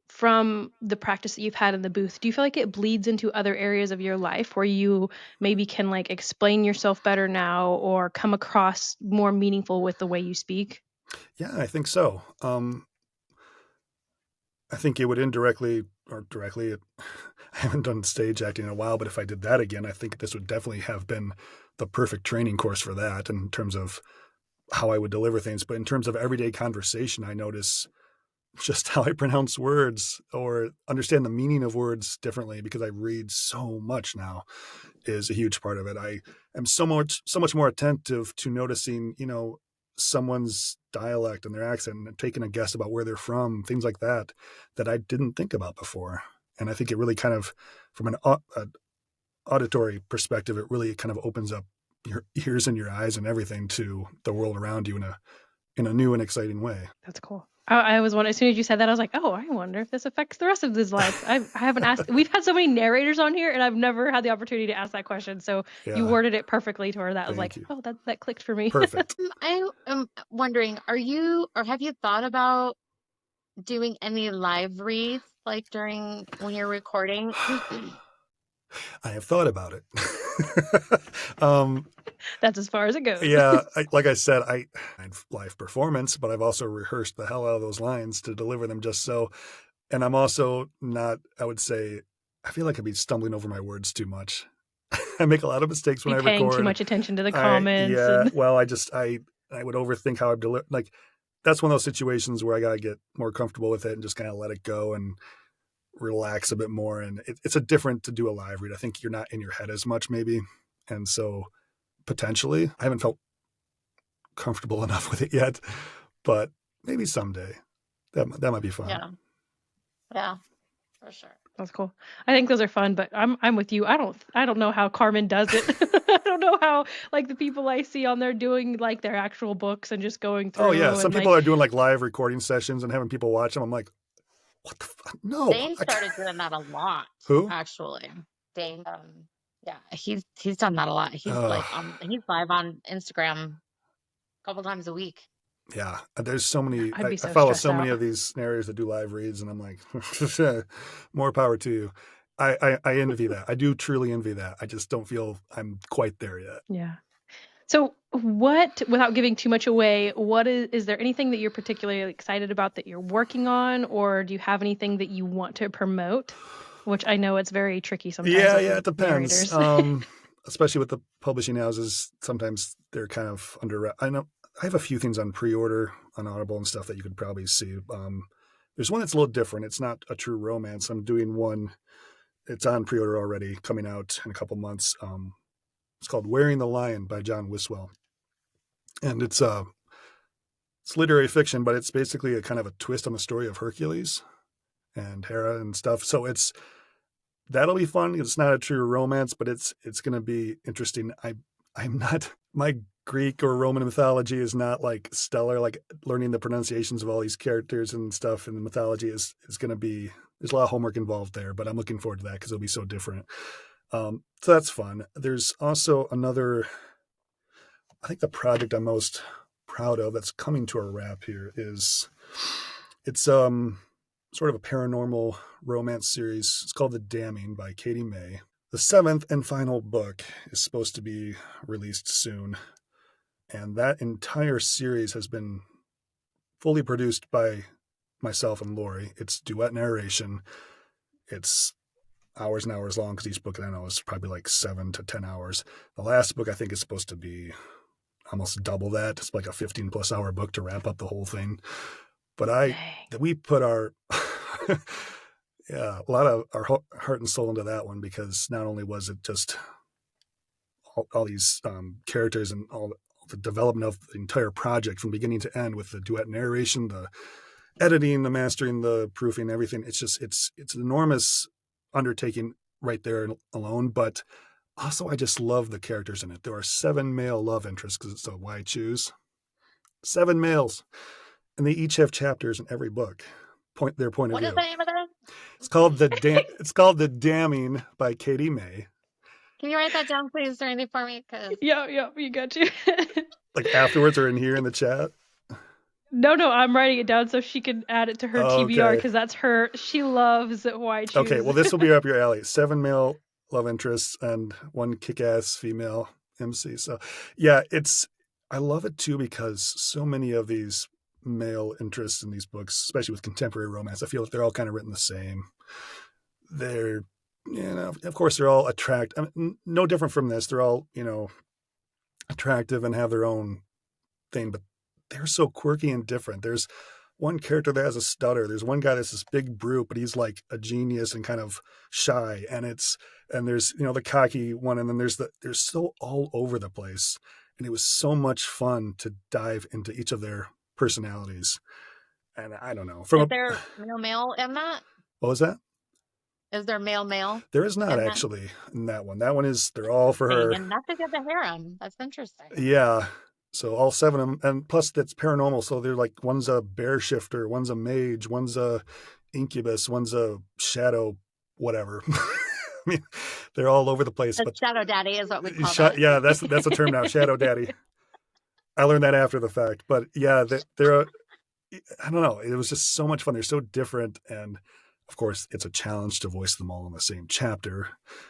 from the practice that you've had in the booth, do you feel like it bleeds into other areas of your life where you maybe can like explain yourself better now or come across more meaningful with the way you speak? Yeah, I think so. I think it would indirectly or directly, I haven't done stage acting in a while, but if I did that again, I think this would definitely have been the perfect training course for that in terms of how I would deliver things. But in terms of everyday conversation, I notice just how I pronounce words or understand the meaning of words differently because I read so much now is a huge part of it. I am so much more attentive to noticing, someone's dialect and their accent and taking a guess about where they're from, things like that I didn't think about before. And I think it really kind of, from an auditory perspective, it really kind of opens up your ears and your eyes and everything to the world around you in a new and exciting way. That's cool. I was wondering, as soon as you said that, I was like, oh, I wonder if this affects the rest of his life. I haven't asked. We've had so many narrators on here, and I've never had the opportunity to ask that question. So you worded it perfectly to where that was like, oh, that clicked for me. Perfect. I am wondering, have you thought about doing any live reads like when you're recording? I have thought about it. That's as far as it goes. Yeah, like I said, I have live performance, but I've also rehearsed the hell out of those lines to deliver them just so. And I'm also not, I would say, I feel like I'd be stumbling over my words too much. I make a lot of mistakes when I record. Paying too much attention to the comments. Well, I would overthink how I deliver. Like, that's one of those situations where I got to get more comfortable with it and just kind of let it go and relax a bit more. And it's a different to do a live read. I think you're not in your head as much maybe. And so potentially, I haven't felt comfortable enough with it yet, but maybe someday that might be fun. Yeah. Yeah, for sure. That's cool. I think those are fun, but I'm with you. I don't know how Carmen does it. I don't know how like the people I see on there doing like their actual books and just going through. Oh yeah, some and people like, are doing like live recording sessions and having people watch them. I'm like, what the fuck? No. Dane started doing that a lot. Who? Actually, Dane. Yeah, he's done that a lot. He's like he's live on Instagram a couple times a week. Yeah, there's so many. I'd be I so follow stressed so many out. of these narrators that do live reads, and I'm like, more power to you. I envy that. I do truly envy that. I just don't feel I'm quite there yet. Yeah. So what, without giving too much away, what is there anything that you're particularly excited about that you're working on, or do you have anything that you want to promote? Which I know it's very tricky sometimes. Yeah, with it depends. narrators. Especially with the publishing houses, sometimes they're kind of under. I know I have a few things on pre-order on Audible and stuff that you could probably see. There's one that's a little different. It's not a true romance. I'm doing one. It's on pre-order already, coming out in a couple months. It's called Wearing the Lion by John Wiswell, and it's literary fiction, but it's basically a kind of a twist on the story of Hercules and Hera and stuff. So that'll be fun. It's not a true romance, but it's going to be interesting. I'm not, my Greek or Roman mythology is not like stellar. Like learning the pronunciations of all these characters and stuff in the mythology is going to be, there's a lot of homework involved there, but I'm looking forward to that because it'll be so different. So that's fun. There's also another, I think the project I'm most proud of that's coming to a wrap here is it's sort of a paranormal romance series. It's called The Damning by Katie May. The 7th and final book is supposed to be released soon, and that entire series has been fully produced by myself and Lori. It's duet narration. It's hours and hours long because each book I know is probably like 7 to 10 hours. The last book I think is supposed to be almost double that. It's like a 15+ hour book to wrap up the whole thing. But we put our a lot of our heart and soul into that one, because not only was it just all these characters and all the development of the entire project from beginning to end with the duet narration, the editing, the mastering, the proofing, everything. It's just it's an enormous undertaking right there alone. But also, I just love the characters in it. There are 7 male love interests because it's a why choose 7 males, and they each have chapters in every book. Their point of view. What is the name of that? It's called The Damning by Katie May. Can you write that down, please, Randie, for me? Because Yeah, you got you. Like afterwards or in here in the chat? No, I'm writing it down so she can add it to her TBR, because that's her. She loves why choose. Okay, well, this will be up your alley. 7 male love interests and 1 kick-ass female MC. So, yeah, I love it too because so many of these male interests in these books, especially with contemporary romance, I feel like they're all kind of written the same. They're, of course, they're all attractive. I mean, no different from this. They're all, attractive and have their own thing, but they're so quirky and different. There's one character that has a stutter. There's one guy that's this big brute, but he's like a genius and kind of shy. And there's, the cocky one. And then they're so all over the place. And it was so much fun to dive into each of their personalities. And I don't know. Is there male in that? What was that? Is there male? There is not actually in that one. That one is, they're all for her. And not to get the harem. That's interesting. Yeah. So all 7 of them, and plus that's paranormal. So they're like, one's a bear shifter, one's a mage, one's a incubus, one's a shadow, whatever. I mean, they're all over the place. But shadow daddy is what we call that. Yeah, that's a term now, shadow daddy. I learned that after the fact, but yeah, they're I don't know. It was just so much fun. They're so different, and of course, it's a challenge to voice them all in the same chapter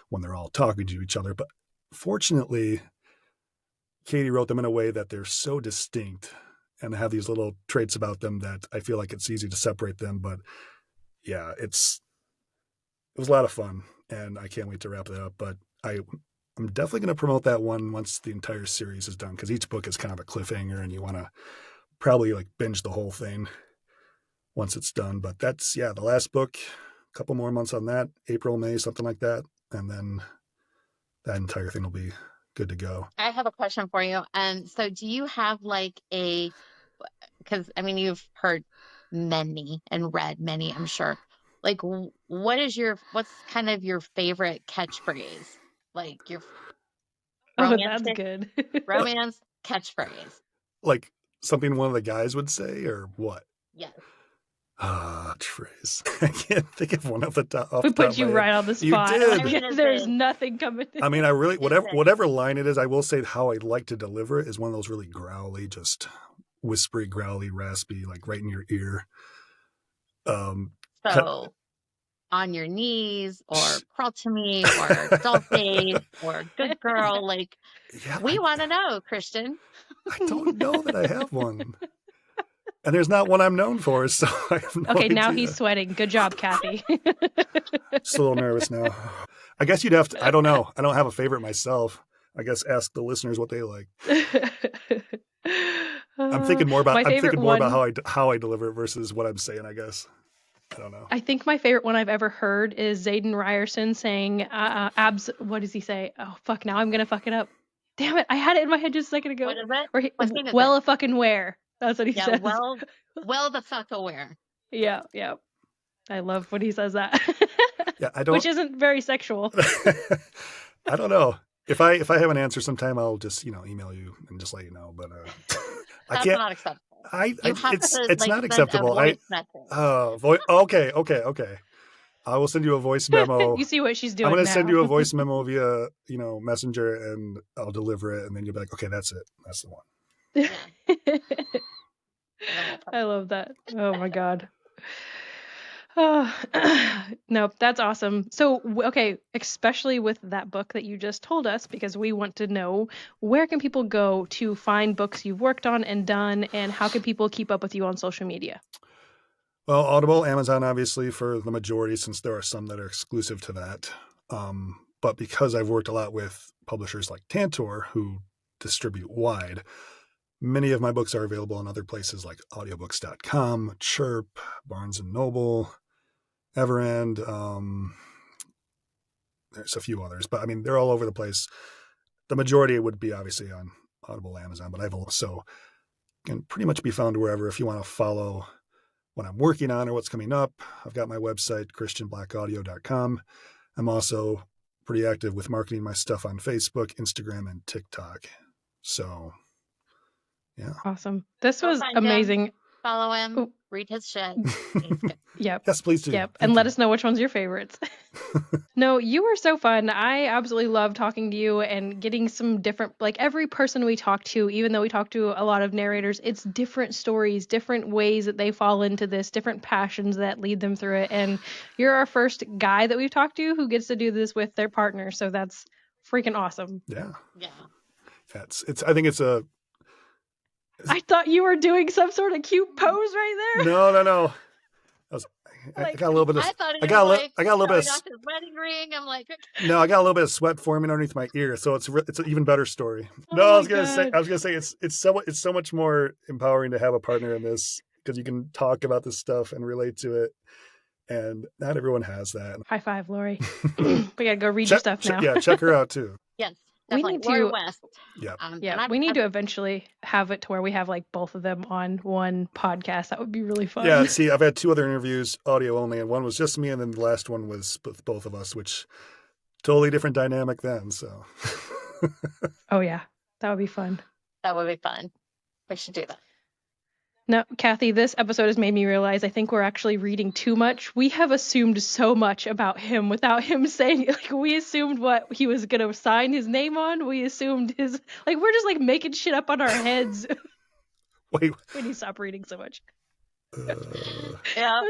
when they're all talking to each other. But fortunately, Katie wrote them in a way that they're so distinct and have these little traits about them that I feel like it's easy to separate them. But yeah, it was a lot of fun, and I can't wait to wrap that up. But I'm definitely going to promote that one once the entire series is done, because each book is kind of a cliffhanger, and you want to probably like binge the whole thing once it's done. But that's, the last book, a couple more months on that, April, May, something like that. And then that entire thing will be good to go. I have a question for you. So do you have like because I mean, you've heard many and read many, I'm sure. like, what's kind of your favorite catchphrase? Like your Oh, that's romantic good. romance catchphrase. Like something one of the guys would say, or what? Yes. Phrase. I can't think of one off the top. We Of put you right on the You spot. did. I mean, There's nothing coming. I mean, I really Is it- whatever line it is, I will say how I like to deliver it is one of those really growly, just whispery, growly, raspy, like right in your ear. So on your knees, or crawl to me, or doll face, or good girl. Like, yeah, we want to know, Christian. I don't know that I have one. And there's not one I'm known for, so I have no Okay, now idea. he's sweating. Good job, Kathy. Just a little nervous now. I guess you'd have to. I don't know. I don't have a favorite myself. I guess ask the listeners what they like. I'm thinking more about. I'm thinking more about how I deliver it versus what I'm saying. I guess. I don't know. I think my favorite one I've ever heard is Zayden Ryerson saying, "Abs." What does he say? Oh fuck! Now I'm gonna fuck it up. Damn it! I had it in my head just a second ago. What is it? Or What scene is well, it? a fucking where? That's what he Yeah, says. well, the fuck aware. Yeah. I love when he says that. Yeah, I don't. Which isn't very sexual. I don't know. If I have an answer sometime, I'll just email you and just let you know. But I That's can't. not acceptable. It's not send acceptable. A voice message. Okay. I will send you a voice memo. You see what she's doing. I'm going to to send you a voice memo via Messenger, and I'll deliver it, and then you'll be like, okay, that's it. That's the one. Yeah. I love that. Oh my god. Oh, no, that's awesome. So, okay, especially with that book that you just told us, because we want to know, where can people go to find books you've worked on and done, and how can people keep up with you on social media? Well, Audible, Amazon, obviously, for the majority, since there are some that are exclusive to that. But because I've worked a lot with publishers like Tantor, who distribute wide, many of my books are available in other places like audiobooks.com, Chirp, Barnes & Noble, Everend. There's a few others, but I mean, they're all over the place. The majority would be obviously on Audible, Amazon, but I've also can pretty much be found wherever if you want to follow what I'm working on or what's coming up. I've got my website, christianblackaudio.com. I'm also pretty active with marketing my stuff on Facebook, Instagram, and TikTok. So, yeah. Awesome. This was amazing. Follow him. Read his shit. Yep. Yes, please do. Yep. And let us know which one's your favorites. No, you were so fun. I absolutely love talking to you and getting some different, like every person we talk to, even though we talk to a lot of narrators, it's different stories, different ways that they fall into this, different passions that lead them through it. And you're our first guy that we've talked to who gets to do this with their partner. So that's freaking awesome. Yeah. Yeah. I think it's a. I thought you were doing some sort of cute pose right there. No. I got a little bit of. I got a little bit of. His wedding ring. I'm like. No, I got a little bit of sweat forming underneath my ear, so it's an even better story. Oh no, I was gonna say it's so much more empowering to have a partner in this because you can talk about this stuff and relate to it, and not everyone has that. High five, Lori. We gotta go read your stuff now. Yeah, check her out too. Yes. We need to. West. Yeah. We need to eventually have it to where we have like both of them on one podcast. That would be really fun. Yeah. See, I've had 2 other interviews, audio only, and one was just me, and then the last one was with both of us, which totally different dynamic then. So. Oh yeah, that would be fun. That would be fun. We should do that. Now, Kathy, this episode has made me realize I think we're actually reading too much. We have assumed so much about him without him saying, like, we assumed what he was going to sign his name on. We assumed we're just like making shit up on our heads. Wait. We need to stop reading so much. Yeah.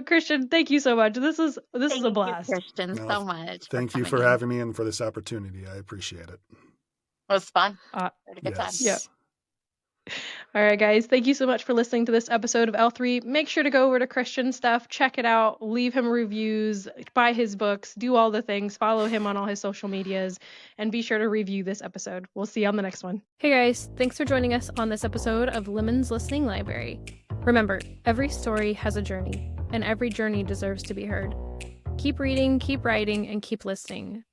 Christian, thank you so much. This is a blast. Thank you, Christian, so much. Thank you for having me and for this opportunity. I appreciate it. It was fun. Had a good time. Yeah. All right, guys. Thank you so much for listening to this episode of L3. Make sure to go over to Christian stuff, check it out, leave him reviews, buy his books, do all the things, follow him on all his social medias, and be sure to review this episode. We'll see you on the next one. Hey, guys. Thanks for joining us on this episode of Lemons Listening Library. Remember, every story has a journey, and every journey deserves to be heard. Keep reading, keep writing, and keep listening.